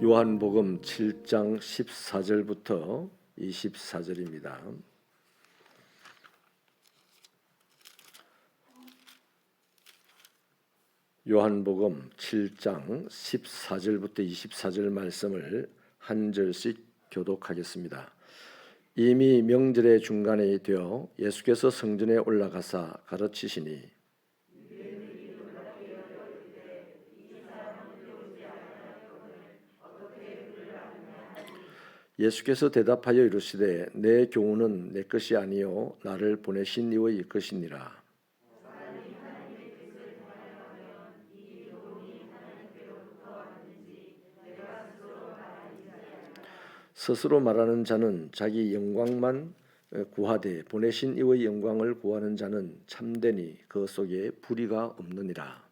요한복음 7장 14절부터 24절입니다. 요한복음 7장 14절부터 24절 말씀을 한 절씩 교독하겠습니다. 이미 명절의 중간에 되어 예수께서 성전에 올라가사 가르치시니 예수께서 대답하여 이르시되 내 교훈은 내 것이 아니요 나를 보내신 이의 것이니라. 스스로 말하는 자는 자기 영광만 구하되 보내신 이의 영광을 구하는 자는 참되니 그 속에 불의가 없느니라.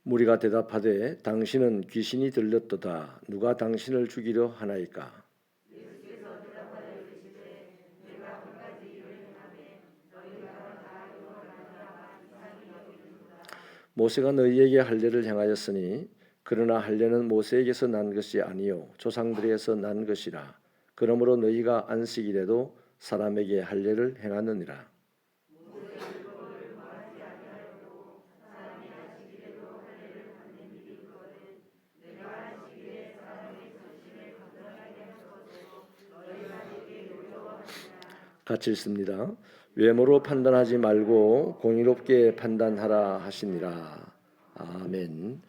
무리가 대답하되 당신은 귀신이 들렸도다. 누가 당신을 죽이려 하나이까? 모세가 너희에게 할례를 행하였으니 그러나 할례는 모세에게서 난 것이 아니요 조상들에게서 난 것이라. 그러므로 너희가 안식일에도 사람에게 할례를 행하느니라. 같이 읽습니다. 외모로 판단하지 말고 공의롭게 판단하라 하시니라. 아멘.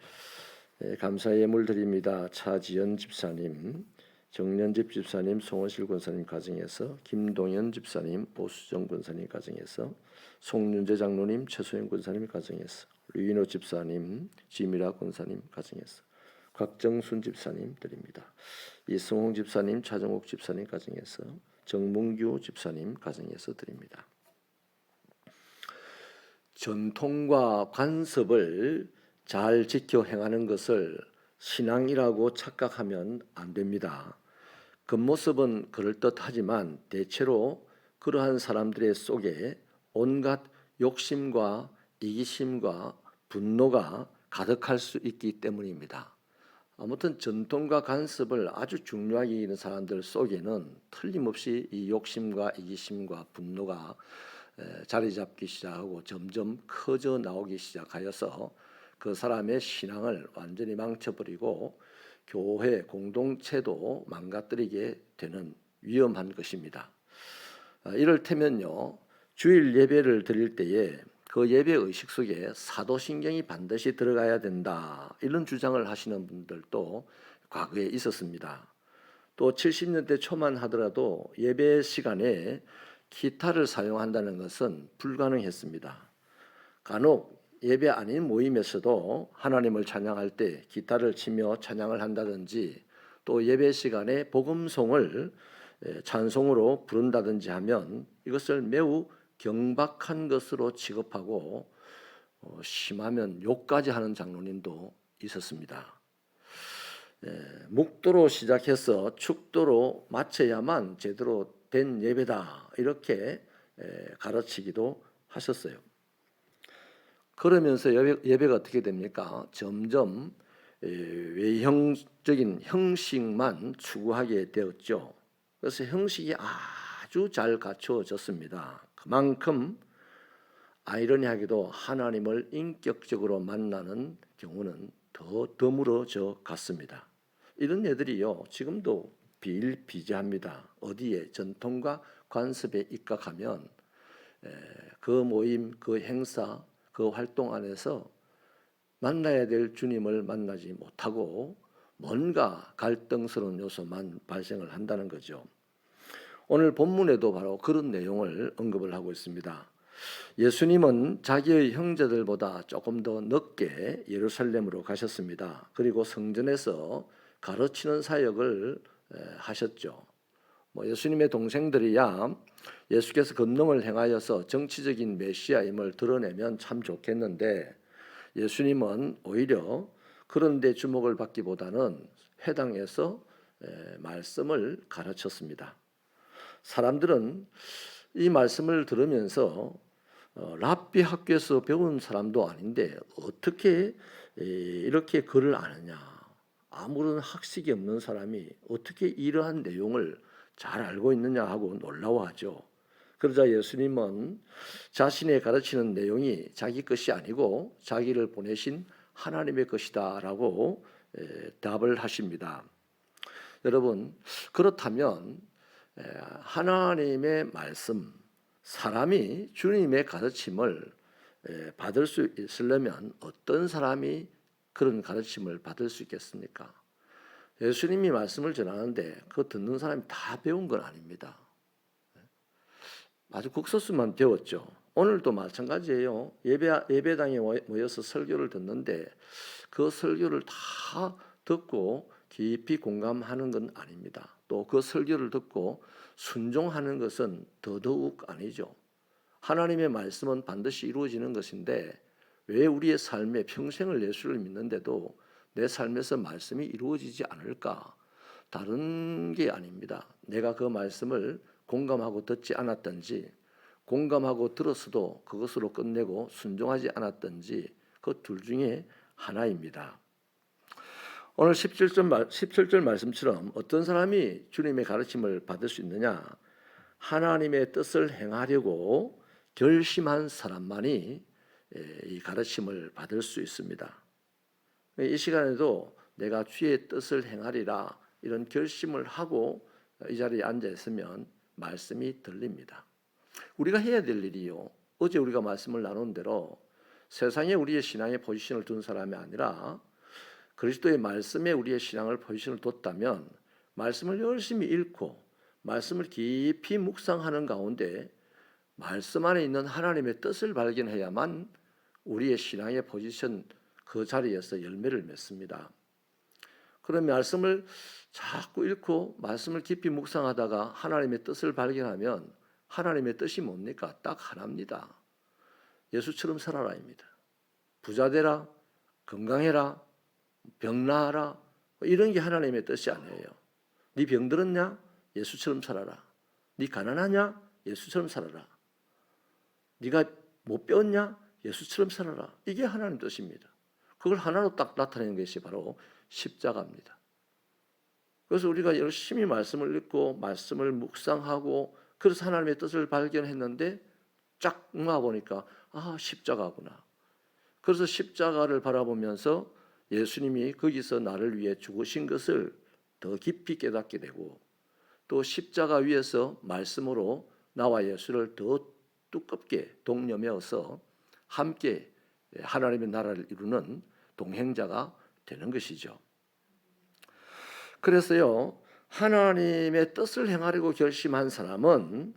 네, 감사의 예물 드립니다. 차지연 집사님, 정년집 집사님, 송원실 권사님 가정에서, 김동현 집사님, 오수정 권사님 가정에서, 송윤재 장로님, 최소영 권사님 가정에서, 류인호 집사님, 지미라 권사님 가정에서, 곽정순 집사님 드립니다. 이승홍 집사님, 차정옥 집사님 가정에서, 정문규 집사님 가정에서 드립니다. 전통과 관습을 잘 지켜 행하는 것을 신앙이라고 착각하면 안 됩니다. 겉모습은 그럴듯하지만 대체로 그러한 사람들의 속에 온갖 욕심과 이기심과 분노가 가득할 수 있기 때문입니다. 아무튼 전통과 관습을 아주 중요하게 여기는 사람들 속에는 틀림없이 이 욕심과 이기심과 분노가 자리 잡기 시작하고 점점 커져 나오기 시작하여서 그 사람의 신앙을 완전히 망쳐버리고 교회 공동체도 망가뜨리게 되는 위험한 것입니다. 이를테면요, 주일 예배를 드릴 때에 그 예배 의식 속에 사도신경이 반드시 들어가야 된다, 이런 주장을 하시는 분들도 과거에 있었습니다. 또 70년대 초만 하더라도 예배 시간에 기타를 사용한다는 것은 불가능했습니다. 간혹 예배 아닌 모임에서도 하나님을 찬양할 때 기타를 치며 찬양을 한다든지 또 예배 시간에 복음송을 찬송으로 부른다든지 하면 이것을 매우 경박한 것으로 취급하고 심하면 욕까지 하는 장로님도 있었습니다. 묵도로 시작해서 축도로 마쳐야만 제대로 된 예배다, 이렇게 가르치기도 하셨어요. 그러면서 예배가 어떻게 됩니까? 점점 외형적인 형식만 추구하게 되었죠. 그래서 형식이 아주 잘 갖추어졌습니다. 그만큼 아이러니하게도 하나님을 인격적으로 만나는 경우는 더 드물어져 갔습니다. 이런 애들이요, 지금도 비일비재합니다. 어디에 전통과 관습에 입각하면 그 모임, 그 행사, 그 활동 안에서 만나야 될 주님을 만나지 못하고 뭔가 갈등스러운 요소만 발생을 한다는 거죠. 오늘 본문에도 바로 그런 내용을 언급을 하고 있습니다. 예수님은 자기의 형제들보다 조금 더 늦게 예루살렘으로 가셨습니다. 그리고 성전에서 가르치는 사역을 하셨죠. 예수님의 동생들이야 예수께서 권능을 행하여서 정치적인 메시아임을 드러내면 참 좋겠는데, 예수님은 오히려 그런 데 주목을 받기보다는 회당에서 말씀을 가르쳤습니다. 사람들은 이 말씀을 들으면서 랍비 학교에서 배운 사람도 아닌데 어떻게 이렇게 글을 아느냐, 아무런 학식이 없는 사람이 어떻게 이러한 내용을 잘 알고 있느냐 하고 놀라워하죠. 그러자 예수님은 자신의 가르치는 내용이 자기 것이 아니고 자기를 보내신 하나님의 것이다라고 답을 하십니다. 여러분, 그렇다면 하나님의 말씀, 사람이 주님의 가르침을 받을 수 있으려면 어떤 사람이 그런 가르침을 받을 수 있겠습니까? 예수님이 말씀을 전하는데 그 듣는 사람이 다 배운 건 아닙니다. 아주 국소수만 배웠죠. 오늘도 마찬가지예요. 예배당에 모여서 설교를 듣는데 그 설교를 다 듣고 깊이 공감하는 건 아닙니다. 또 그 설교를 듣고 순종하는 것은 더더욱 아니죠. 하나님의 말씀은 반드시 이루어지는 것인데 왜 우리의 삶에 평생을 예수를 믿는데도 내 삶에서 말씀이 이루어지지 않을까? 다른 게 아닙니다. 내가 그 말씀을 공감하고 듣지 않았든지, 공감하고 들었어도 그것으로 끝내고 순종하지 않았든지, 그 둘 중에 하나입니다. 오늘 17절 말씀처럼 어떤 사람이 주님의 가르침을 받을 수 있느냐? 하나님의 뜻을 행하려고 결심한 사람만이 이 가르침을 받을 수 있습니다. 이 시간에도 내가 주의 뜻을 행하리라 이런 결심을 하고 이 자리에 앉아 있으면 말씀이 들립니다. 우리가 해야 될 일이요, 어제 우리가 말씀을 나눈 대로 세상에 우리의 신앙의 포지션을 둔 사람이 아니라 그리스도의 말씀에 우리의 신앙을 포지션을 뒀다면 말씀을 열심히 읽고 말씀을 깊이 묵상하는 가운데 말씀 안에 있는 하나님의 뜻을 발견해야만 우리의 신앙의 포지션 그 자리에서 열매를 맺습니다. 그런 말씀을 자꾸 읽고 말씀을 깊이 묵상하다가 하나님의 뜻을 발견하면 하나님의 뜻이 뭡니까? 딱 하나입니다. 예수처럼 살아라입니다. 부자 되라, 건강해라, 병 나아라, 이런 게 하나님의 뜻이 아니에요. 네 병 들었냐? 예수처럼 살아라. 네 가난하냐? 예수처럼 살아라. 네가 못 배웠냐? 예수처럼 살아라. 이게 하나님 뜻입니다. 그걸 하나로 딱 나타내는 것이 바로 십자가입니다. 그래서 우리가 열심히 말씀을 읽고 말씀을 묵상하고 그래서 하나님의 뜻을 발견했는데 쫙 모아보니까 십자가구나. 그래서 십자가를 바라보면서 예수님이 거기서 나를 위해 죽으신 것을 더 깊이 깨닫게 되고 또 십자가 위에서 말씀으로 나와 예수를 더 두껍게 동념해서 함께 하나님의 나라를 이루는 동행자가 되는 것이죠. 그래서요, 하나님의 뜻을 행하려고 결심한 사람은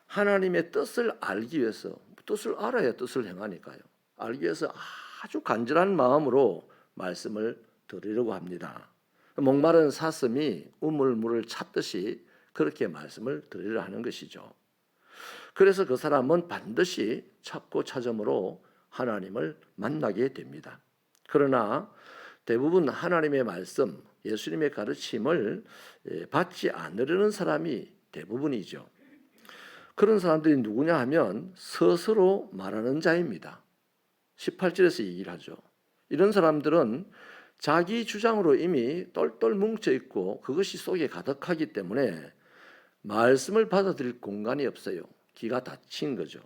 하나님의 뜻을 알기 위해서, 뜻을 알아야 뜻을 행하니까요, 알기 위해서 아주 간절한 마음으로 말씀을 들으려고 합니다. 목마른 사슴이 우물물을 찾듯이 그렇게 말씀을 들으려 하는 것이죠. 그래서 그 사람은 반드시 찾고 찾음으로 하나님을 만나게 됩니다. 그러나 대부분 하나님의 말씀, 예수님의 가르침을 받지 않으려는 사람이 대부분이죠. 그런 사람들이 누구냐 하면 스스로 말하는 자입니다. 18절에서 얘기를 하죠. 이런 사람들은 자기 주장으로 이미 똘똘 뭉쳐있고 그것이 속에 가득하기 때문에 말씀을 받아들일 공간이 없어요. 기가 닫힌 거죠.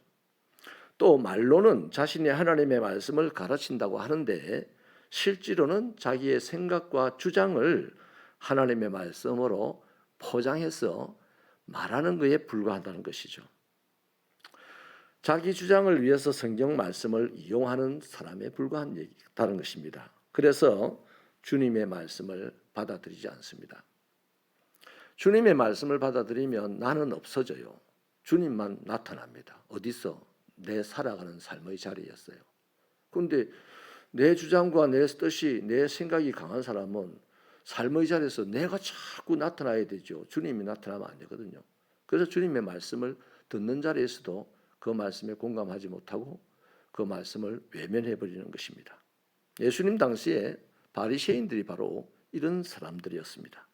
또 말로는 자신이 하나님의 말씀을 가르친다고 하는데 실제로는 자기의 생각과 주장을 하나님의 말씀으로 포장해서 말하는 것에 불과하다는 것이죠. 자기 주장을 위해서 성경 말씀을 이용하는 사람에 불과하다는 것입니다. 그래서 주님의 말씀을 받아들이지 않습니다. 주님의 말씀을 받아들이면 나는 없어져요. 주님만 나타납니다. 어디서? 내 살아가는 삶의 자리였어요. 그런데 내 주장과 내 뜻이, 내 생각이 강한 사람은 삶의 자리에서 내가 자꾸 나타나야 되죠. 주님이 나타나면 안 되거든요. 그래서 주님의 말씀을 듣는 자리에서도 그 말씀에 공감하지 못하고 그 말씀을 외면해버리는 것입니다. 예수님 당시에 바리새인들이 바로 이런 사람들이었습니다.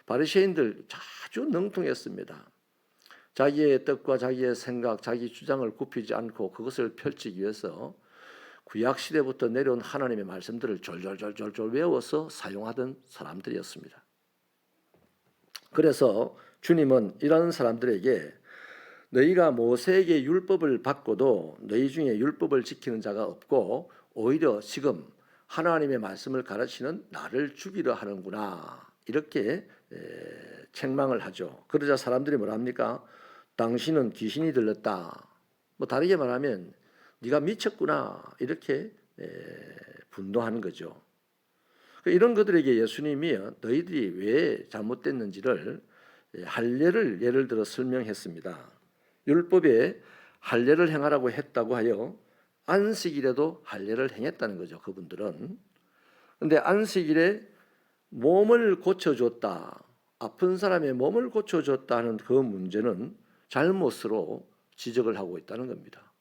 바리새인들 아주 능통했습니다. 자기의 뜻과 자기의 생각, 자기 주장을 굽히지 않고 그것을 펼치기 위해서 구약 시대부터 내려온 하나님의 말씀들을 졸졸 외워서 사용하던 사람들이었습니다. 그래서 주님은 이런 사람들에게 너희가 모세에게 율법을 받고도 너희 중에 율법을 지키는 자가 없고 오히려 지금 하나님의 말씀을 가르치는 나를 죽이려 하는구나, 이렇게 책망을 하죠. 그러자 사람들이 뭐랍니까? 당신은 귀신이 들렸다, 뭐 다르게 말하면 네가 미쳤구나, 이렇게 분노하는 거죠. 이런 것들에게 예수님이 너희들이 왜 잘못됐는지를 할례를 예를 들어 설명했습니다. 율법에 할례를 행하라고 했다고 하여 안식일에도 할례를 행했다는 거죠, 그분들은. 그런데 안식일에 몸을 고쳐줬다, 아픈 사람의 몸을 고쳐줬다는 그 문제는 잘못으로 지적을 하고 있다는 겁니다.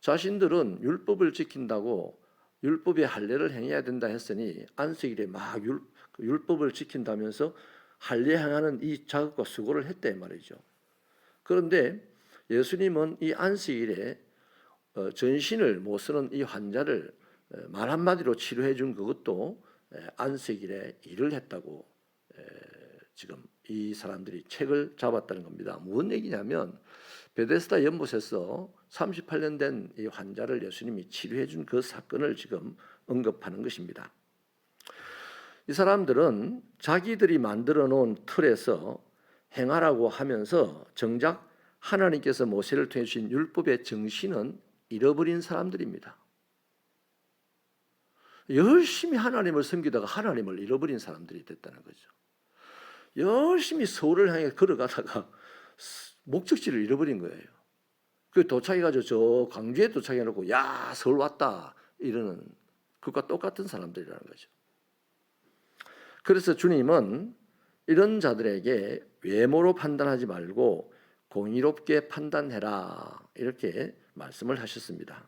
자신들은 율법을 지킨다고 율법의 할례를 행해야 된다 했으니 안식일에 막 율법을 지킨다면서 할례 행하는 이 작업과 수고를 했단 말이죠. 그런데 예수님은 이 안식일에 전신을 못 쓰는 이 환자를 말 한마디로 치료해 준 그것도 안식일에 일을 했다고 지금 이 사람들이 책을 잡았다는 겁니다. 무슨 얘기냐면 베데스다 연못에서 38년 된 이 환자를 예수님이 치료해 준 그 사건을 지금 언급하는 것입니다. 이 사람들은 자기들이 만들어 놓은 틀에서 행하라고 하면서 정작 하나님께서 모세를 통해 주신 율법의 정신은 잃어버린 사람들입니다. 열심히 하나님을 섬기다가 하나님을 잃어버린 사람들이 됐다는 거죠. 열심히 서울을 향해 걸어가다가 목적지를 잃어버린 거예요. 그 도착해가지고 저 광주에 도착해놓고 야 서울 왔다 이러는 그것과 똑같은 사람들이라는 거죠. 그래서 주님은 이런 자들에게 외모로 판단하지 말고 공의롭게 판단해라, 이렇게 말씀을 하셨습니다.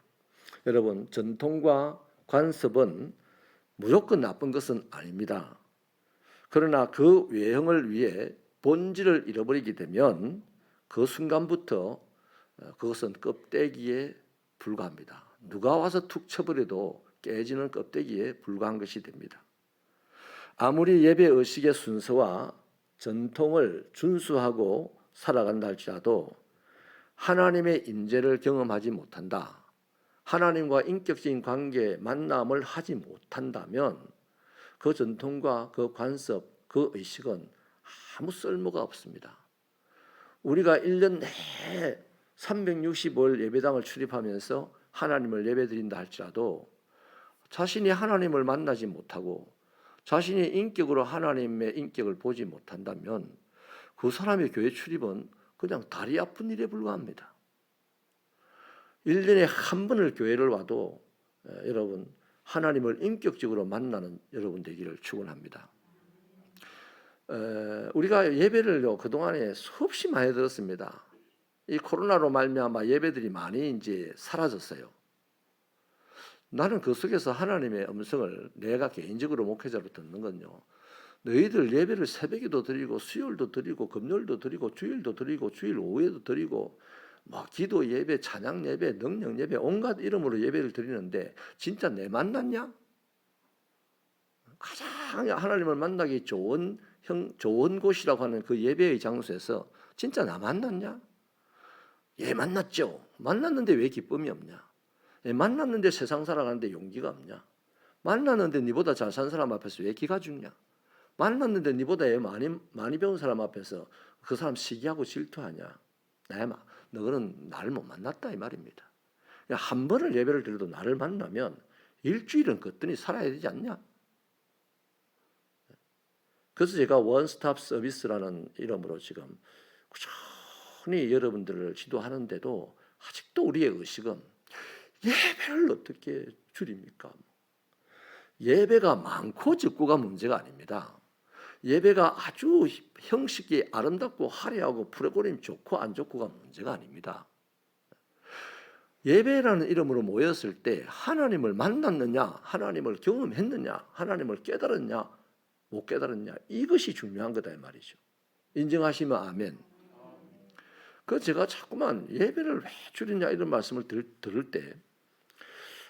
여러분, 전통과 관습은 무조건 나쁜 것은 아닙니다. 그러나 그 외형을 위해 본질을 잃어버리게 되면 그 순간부터 그것은 껍데기에 불과합니다. 누가 와서 툭 쳐버려도 깨지는 껍데기에 불과한 것이 됩니다. 아무리 예배 의식의 순서와 전통을 준수하고 살아간다 할지라도 하나님의 임재를 경험하지 못한다, 하나님과 인격적인 관계, 만남을 하지 못한다면 그 전통과 그 관습, 그 의식은 아무 쓸모가 없습니다. 우리가 1년 내에 365일 예배당을 출입하면서 하나님을 예배드린다 할지라도 자신이 하나님을 만나지 못하고 자신이 인격으로 하나님의 인격을 보지 못한다면 그 사람의 교회 출입은 그냥 다리 아픈 일에 불과합니다. 1년에 한 번을 교회를 와도 여러분 하나님을 인격적으로 만나는 여러분 되기를 축원합니다. 우리가 예배를 그동안에 수없이 많이 들었습니다. 이 코로나로 말미암아 예배들이 많이 이제 사라졌어요. 나는 그 속에서 하나님의 음성을 내가 개인적으로 목회자로 듣는 건요, 너희들 예배를 새벽에도 드리고 수요일도 드리고 금요일도 드리고 주일도 드리고 주일 오후에도 드리고 막 기도 예배, 찬양 예배, 능력 예배, 온갖 이름으로 예배를 드리는데 진짜 내 만났냐? 가장 하나님을 만나기 좋은 곳이라고 하는 그 예배의 장소에서 진짜 나 만났냐? 예, 만났죠. 만났는데 왜 기쁨이 없냐? 예, 만났는데 세상 살아가는데 용기가 없냐? 만났는데 니보다 잘 산 사람 앞에서 왜 기가 죽냐? 만났는데 니보다 많이 배운 사람 앞에서 그 사람 시기하고 질투하냐? 너는 나를 못 만났다 이 말입니다. 한 번을 예배를 드려도 나를 만나면 일주일은 거뜬히 살아야 되지 않냐? 그래서 제가 원스톱 서비스라는 이름으로 지금 꾸준히 여러분들을 지도하는데도 아직도 우리의 의식은 예배를 어떻게 줄입니까? 예배가 많고 적고가 문제가 아닙니다. 예배가 아주 형식이 아름답고 화려하고 프로그램이 좋고 안 좋고가 문제가 아닙니다. 예배라는 이름으로 모였을 때 하나님을 만났느냐, 하나님을 경험했느냐, 하나님을 깨달았냐, 못 깨달았냐, 이것이 중요한 거다 이 말이죠. 인정하시면 아멘. 그 제가 자꾸만 예배를 왜 줄이냐 이런 말씀을 들을 때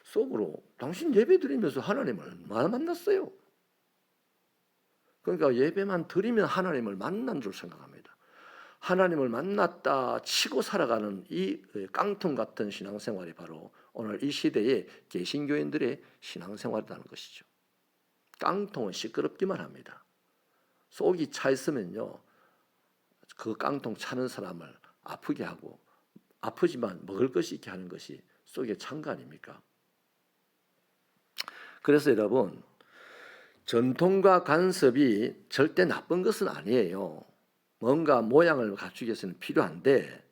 속으로 당신 예배 드리면서 하나님을 얼마나 만났어요? 그러니까 예배만 드리면 하나님을 만난 줄 생각합니다. 하나님을 만났다 치고 살아가는 이 깡통 같은 신앙생활이 바로 오늘 이 시대의 개신교인들의 신앙생활이라는 것이죠. 깡통은 시끄럽기만 합니다. 속이 차 있으면요, 그 깡통 차는 사람을 아프게 하고 아프지만 먹을 것이 있게 하는 것이 속에 찬 거 아닙니까? 그래서 여러분, 전통과 간섭이 절대 나쁜 것은 아니에요. 뭔가 모양을 갖추기 위해서는 필요한데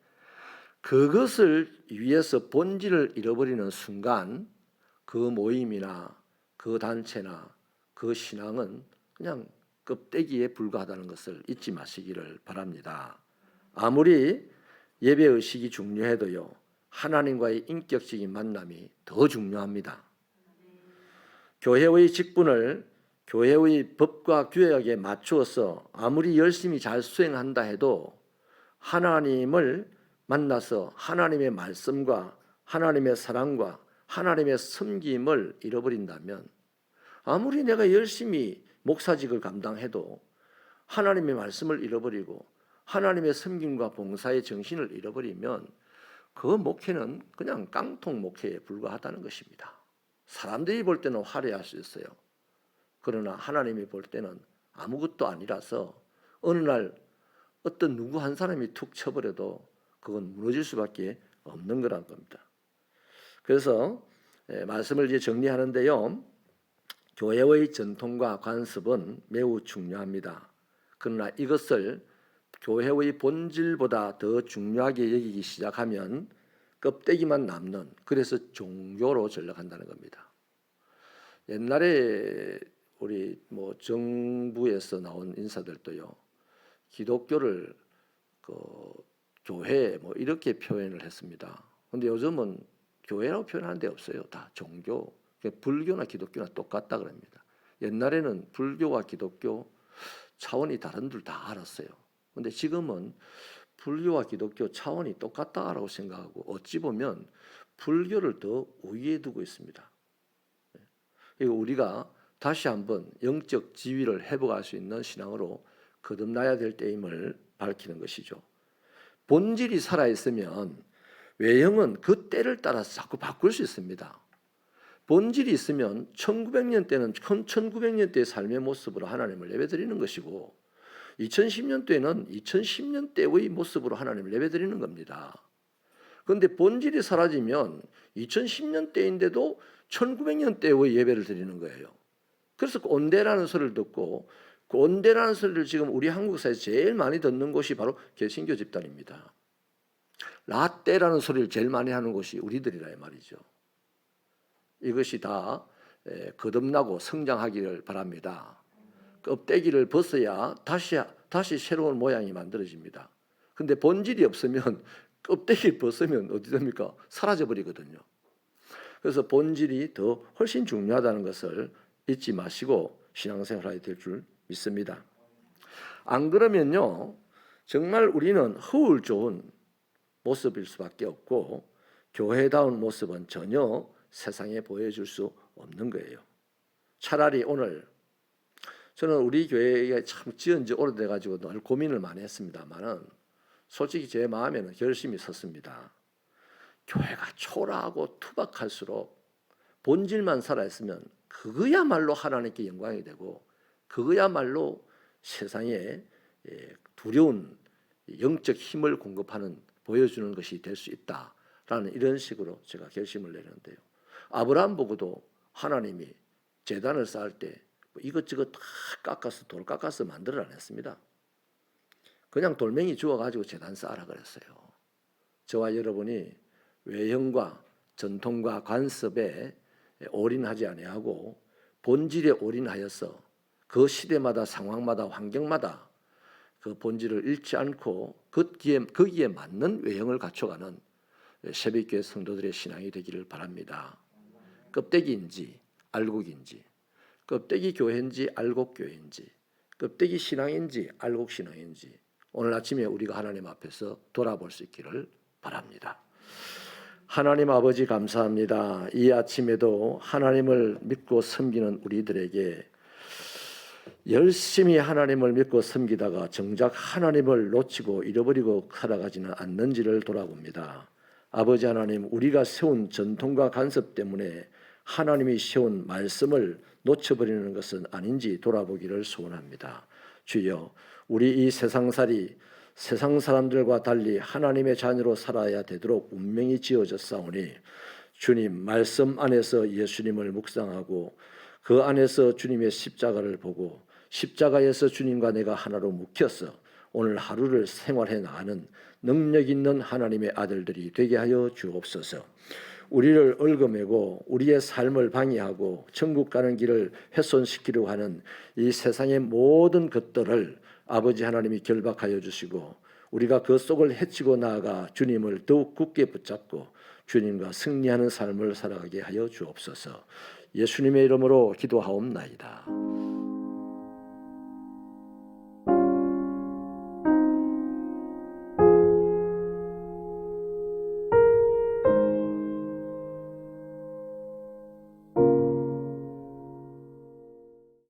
그것을 위해서 본질을 잃어버리는 순간 그 모임이나 그 단체나 그 신앙은 그냥 껍데기에 불과하다는 것을 잊지 마시기를 바랍니다. 아무리 예배의식이 중요해도요, 하나님과의 인격적인 만남이 더 중요합니다. 교회의 직분을 교회의 법과 규약에 맞추어서 아무리 열심히 잘 수행한다 해도 하나님을 만나서 하나님의 말씀과 하나님의 사랑과 하나님의 섬김을 잃어버린다면 아무리 내가 열심히 목사직을 감당해도 하나님의 말씀을 잃어버리고 하나님의 섬김과 봉사의 정신을 잃어버리면 그 목회는 그냥 깡통 목회에 불과하다는 것입니다. 사람들이 볼 때는 화려할 수 있어요. 그러나 하나님이 볼 때는 아무것도 아니라서 어느 날 어떤 누구 한 사람이 툭 쳐버려도 그건 무너질 수밖에 없는 거란 겁니다. 그래서 말씀을 이제 정리하는데요, 교회의 전통과 관습은 매우 중요합니다. 그러나 이것을 교회의 본질보다 더 중요하게 여기기 시작하면 껍데기만 남는, 그래서 종교로 전락한다는 겁니다. 옛날에 우리 정부에서 나온 인사들도요, 기독교를 교회 이렇게 표현을 했습니다. 그런데 요즘은 교회라고 표현하는 데 없어요. 다 종교. 불교나 기독교나 똑같다 그럽니다. 옛날에는 불교와 기독교 차원이 다른 줄 다 알았어요. 그런데 지금은 불교와 기독교 차원이 똑같다라고 생각하고 어찌 보면 불교를 더 우위에 두고 있습니다. 우리가 다시 한번 영적 지위를 회복할 수 있는 신앙으로 거듭나야 될 때임을 밝히는 것이죠. 본질이 살아있으면 외형은 그 때를 따라서 자꾸 바꿀 수 있습니다. 본질이 있으면 1900년 때는 1900년대의 삶의 모습으로 하나님을 예배드리는 것이고 2010년대에는 2010년대의 모습으로 하나님을 예배드리는 겁니다. 그런데 본질이 사라지면 2010년대인데도 1900년대의 예배를 드리는 거예요. 그래서 온대라는 소리를 듣고 그 온대라는 소리를 지금 우리 한국 사회에서 제일 많이 듣는 곳이 바로 개신교 집단입니다. 라떼라는 소리를 제일 많이 하는 곳이 우리들이라 말이죠. 이것이 다 거듭나고 성장하기를 바랍니다. 껍데기를 벗어야 다시 새로운 모양이 만들어집니다. 근데 본질이 없으면 껍데기를 벗으면 어디 됩니까? 사라져 버리거든요. 그래서 본질이 더 훨씬 중요하다는 것을 잊지 마시고 신앙생활하게 될 줄 믿습니다. 안 그러면요, 정말 우리는 허울 좋은 모습일 수밖에 없고 교회다운 모습은 전혀 세상에 보여줄 수 없는 거예요. 차라리 오늘 저는 우리 교회가 참 지은 지 오래돼 가지고 늘 고민을 많이 했습니다만은 솔직히 제 마음에는 결심이 섰습니다. 교회가 초라하고 투박할수록 본질만 살아있으면 그거야말로 하나님께 영광이 되고 그거야말로 세상에 두려운 영적 힘을 공급하는 보여주는 것이 될 수 있다라는 이런 식으로 제가 결심을 내렸는데요. 아브라함 보고도 하나님이 제단을 쌓을 때 이것저것 다 깎아서 돌 깎아서 만들어 안 했습니다. 그냥 돌멩이 주워가지고 제단 쌓으라 그랬어요. 저와 여러분이 외형과 전통과 관습에 올인하지 아니하고 본질에 올인하여서 그 시대마다 상황마다 환경마다 그 본질을 잃지 않고 거기에 맞는 외형을 갖춰가는 새벽교회 성도들의 신앙이 되기를 바랍니다. 껍데기인지 알곡인지, 껍데기 교회인지 알곡 교회인지, 껍데기 신앙인지 알곡 신앙인지 오늘 아침에 우리가 하나님 앞에서 돌아볼 수 있기를 바랍니다. 하나님 아버지 감사합니다. 이 아침에도 하나님을 믿고 섬기는 우리들에게 열심히 하나님을 믿고 섬기다가 정작 하나님을 놓치고 잃어버리고 살아가지는 않는지를 돌아봅니다. 아버지 하나님, 우리가 세운 전통과 간섭 때문에 하나님이 세운 말씀을 놓쳐버리는 것은 아닌지 돌아보기를 소원합니다. 주여, 우리 이 세상살이 세상 사람들과 달리 하나님의 자녀로 살아야 되도록 운명이 지어졌사오니 주님 말씀 안에서 예수님을 묵상하고 그 안에서 주님의 십자가를 보고 십자가에서 주님과 내가 하나로 묵혀서 오늘 하루를 생활해 나가는 능력 있는 하나님의 아들들이 되게 하여 주옵소서. 우리를 얽어매고 우리의 삶을 방해하고 천국 가는 길을 훼손시키려고 하는 이 세상의 모든 것들을 아버지 하나님이 결박하여 주시고 우리가 그 속을 헤치고 나아가 주님을 더욱 굳게 붙잡고 주님과 승리하는 삶을 살아가게 하여 주옵소서. 예수님의 이름으로 기도하옵나이다.